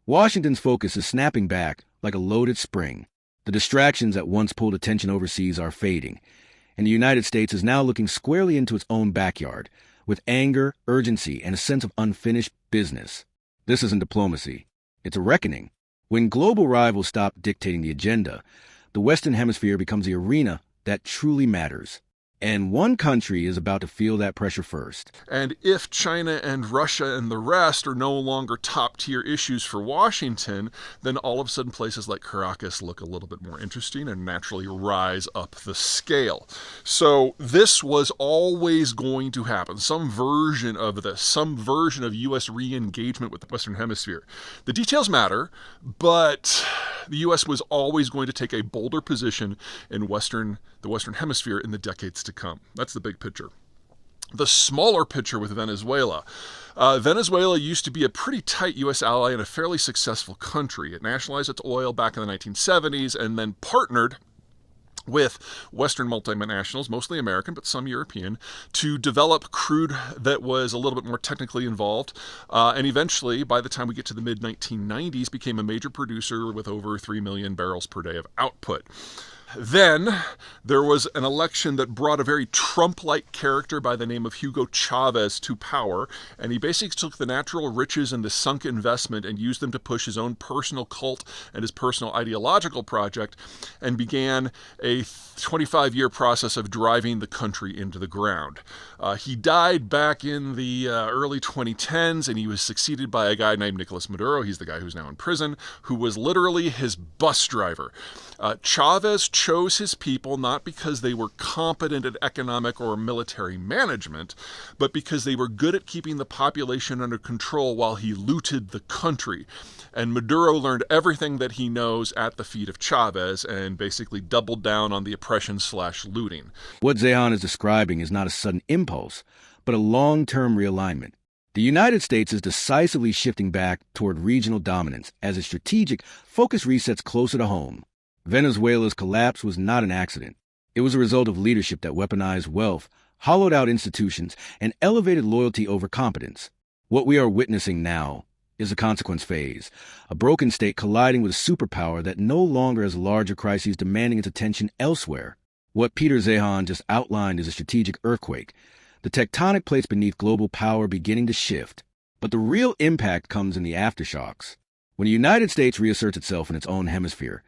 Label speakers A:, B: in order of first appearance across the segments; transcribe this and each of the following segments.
A: Washington's focus is snapping back like a loaded spring. The distractions that once pulled attention overseas are fading, and the United States is now looking squarely into its own backyard, with anger, urgency, and a sense of unfinished business. This isn't diplomacy. It's a reckoning. When global rivals stop dictating the agenda, the Western Hemisphere becomes the arena that truly matters. And one country is about to feel that pressure first.
B: And if China and Russia and the rest are no longer top-tier issues for Washington, then all of a sudden places like Caracas look a little bit more interesting and naturally rise up the scale. So this was always going to happen, some version of this, some version of U.S. re-engagement with the Western Hemisphere. The details matter, but the U.S. was always going to take a bolder position in the Western Hemisphere in the decades to come. That's the big picture. The smaller picture with Venezuela. Venezuela used to be a pretty tight U.S. ally and a fairly successful country. It nationalized its oil back in the 1970s and then partnered with Western multinationals, mostly American, but some European, to develop crude that was a little bit more technically involved, and eventually, by the time we get to the mid-1990s, became a major producer with over 3 million barrels per day of output. Then there was an election that brought a very Trump-like character by the name of Hugo Chavez to power, and he basically took the natural riches and the sunk investment and used them to push his own personal cult and his personal ideological project, and began a 25-year process of driving the country into the ground. He died back in the early 2010s, and he was succeeded by a guy named Nicolas Maduro. He's the guy who's now in prison, who was literally his bus driver. Chavez chose his people not because they were competent at economic or military management, but because they were good at keeping the population under control while he looted the country. And Maduro learned everything that he knows at the feet of Chavez and basically doubled down on the oppression/looting.
A: What Zeihan is describing is not a sudden impulse, but a long-term realignment. The United States is decisively shifting back toward regional dominance as its strategic focus resets closer to home. Venezuela's collapse was not an accident. It was a result of leadership that weaponized wealth, hollowed out institutions, and elevated loyalty over competence. What we are witnessing now is a consequence phase, a broken state colliding with a superpower that no longer has larger crises demanding its attention elsewhere. What Peter Zeihan just outlined is a strategic earthquake, the tectonic plates beneath global power beginning to shift. But the real impact comes in the aftershocks. When the United States reasserts itself in its own hemisphere,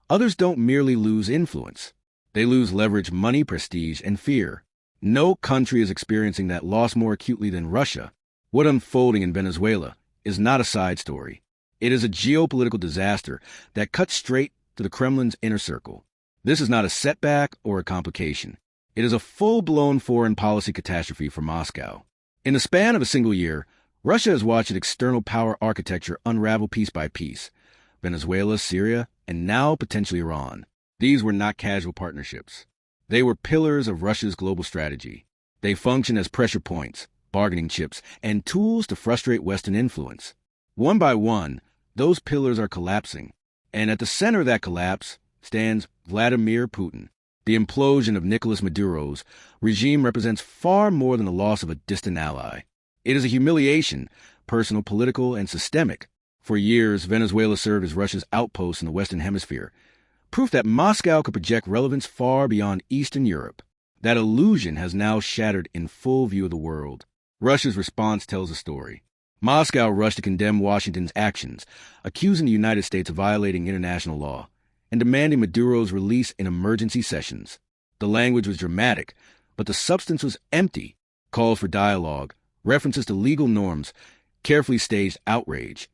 A: others don't merely lose influence. They lose leverage, money, prestige, and fear. No country is experiencing that loss more acutely than Russia. What unfolding in Venezuela is not a side story. It is a geopolitical disaster that cuts straight to the Kremlin's inner circle. This is not a setback or a complication. It is a full-blown foreign policy catastrophe for Moscow. In the span of a single year, Russia has watched its external power architecture unravel piece by piece. Venezuela, Syria, and now potentially Iran. These were not casual partnerships. They were pillars of Russia's global strategy. They function as pressure points, bargaining chips, and tools to frustrate Western influence. One by one, those pillars are collapsing. And at the center of that collapse stands Vladimir Putin. The implosion of Nicolas Maduro's regime represents far more than the loss of a distant ally. It is a humiliation, personal, political, and systemic. For years, Venezuela served as Russia's outpost in the Western Hemisphere, proof that Moscow could project relevance far beyond Eastern Europe. That illusion has now shattered in full view of the world. Russia's response tells a story. Moscow rushed to condemn Washington's actions, accusing the United States of violating international law, and demanding Maduro's release in emergency sessions. The language was dramatic, but the substance was empty. Calls for dialogue, references to legal norms, carefully staged outrage.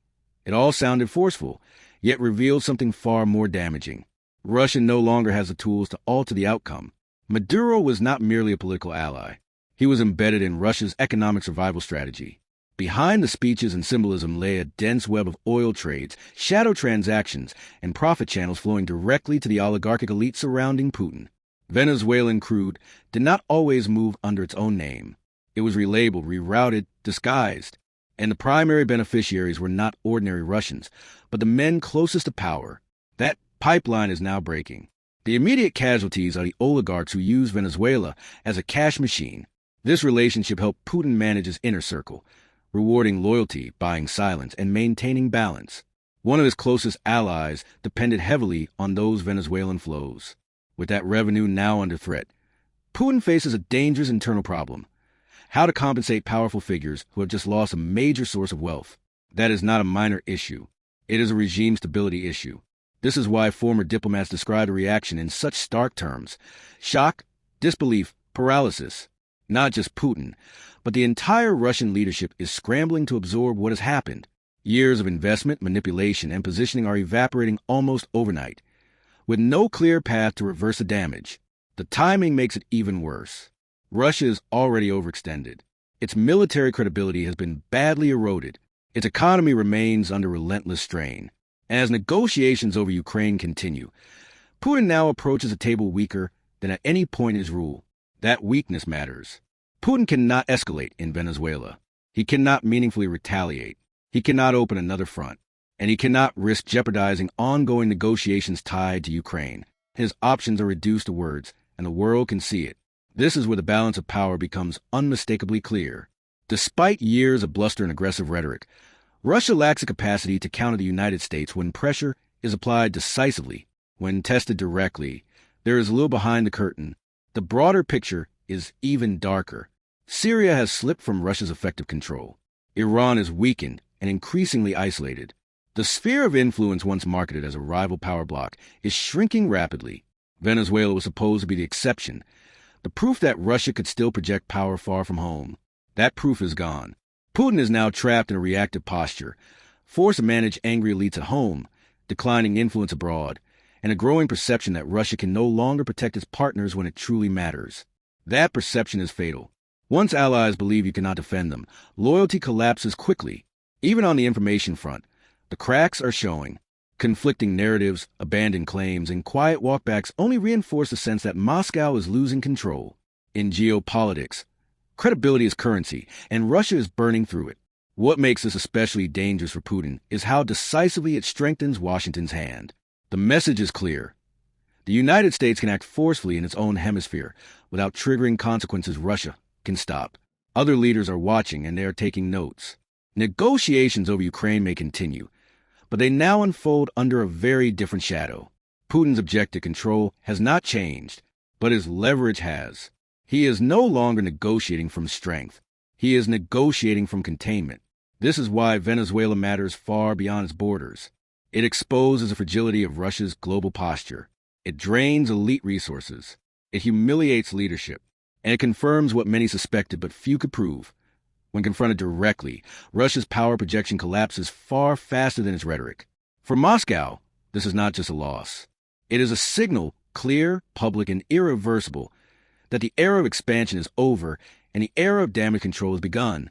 A: It all sounded forceful, yet revealed something far more damaging. Russia no longer has the tools to alter the outcome. Maduro was not merely a political ally. He was embedded in Russia's economic survival strategy. Behind the speeches and symbolism lay a dense web of oil trades, shadow transactions, and profit channels flowing directly to the oligarchic elite surrounding Putin. Venezuelan crude did not always move under its own name. It was relabeled, rerouted, disguised. And the primary beneficiaries were not ordinary Russians, but the men closest to power. That pipeline is now breaking. The immediate casualties are the oligarchs who use Venezuela as a cash machine. This relationship helped Putin manage his inner circle, rewarding loyalty, buying silence, and maintaining balance. One of his closest allies depended heavily on those Venezuelan flows. With that revenue now under threat, Putin faces a dangerous internal problem: how to compensate powerful figures who have just lost a major source of wealth. That is not a minor issue. It is a regime stability issue. This is why former diplomats describe the reaction in such stark terms: shock, disbelief, paralysis. Not just Putin, but the entire Russian leadership is scrambling to absorb what has happened. Years of investment, manipulation, and positioning are evaporating almost overnight, with no clear path to reverse the damage. The timing makes it even worse. Russia is already overextended. Its military credibility has been badly eroded. Its economy remains under relentless strain. As negotiations over Ukraine continue, Putin now approaches the table weaker than at any point in his rule. That weakness matters. Putin cannot escalate in Venezuela. He cannot meaningfully retaliate. He cannot open another front. And he cannot risk jeopardizing ongoing negotiations tied to Ukraine. His options are reduced to words, and the world can see it. This is where the balance of power becomes unmistakably clear. Despite years of bluster and aggressive rhetoric, Russia lacks the capacity to counter the United States when pressure is applied decisively. When tested directly, there is little behind the curtain. The broader picture is even darker. Syria has slipped from Russia's effective control. Iran is weakened and increasingly isolated. The sphere of influence once marketed as a rival power bloc is shrinking rapidly. Venezuela was supposed to be the exception, the proof that Russia could still project power far from home. That proof is gone. Putin is now trapped in a reactive posture, forced to manage angry elites at home, declining influence abroad, and a growing perception that Russia can no longer protect its partners when it truly matters. That perception is fatal. Once allies believe you cannot defend them, loyalty collapses quickly. Even on the information front, the cracks are showing. Conflicting narratives, abandoned claims, and quiet walkbacks only reinforce the sense that Moscow is losing control. In geopolitics, credibility is currency, and Russia is burning through it. What makes this especially dangerous for Putin is how decisively it strengthens Washington's hand. The message is clear. The United States can act forcefully in its own hemisphere without triggering consequences Russia can stop. Other leaders are watching, and they are taking notes. Negotiations over Ukraine may continue, but they now unfold under a very different shadow. Putin's objective control has not changed, but his leverage has. He is no longer negotiating from strength. He is negotiating from containment. This is why Venezuela matters far beyond its borders. It exposes the fragility of Russia's global posture. It drains elite resources. It humiliates leadership. And it confirms what many suspected but few could prove. When confronted directly, Russia's power projection collapses far faster than its rhetoric. For Moscow, this is not just a loss. It is a signal, clear, public, and irreversible, that the era of expansion is over and the era of damage control has begun.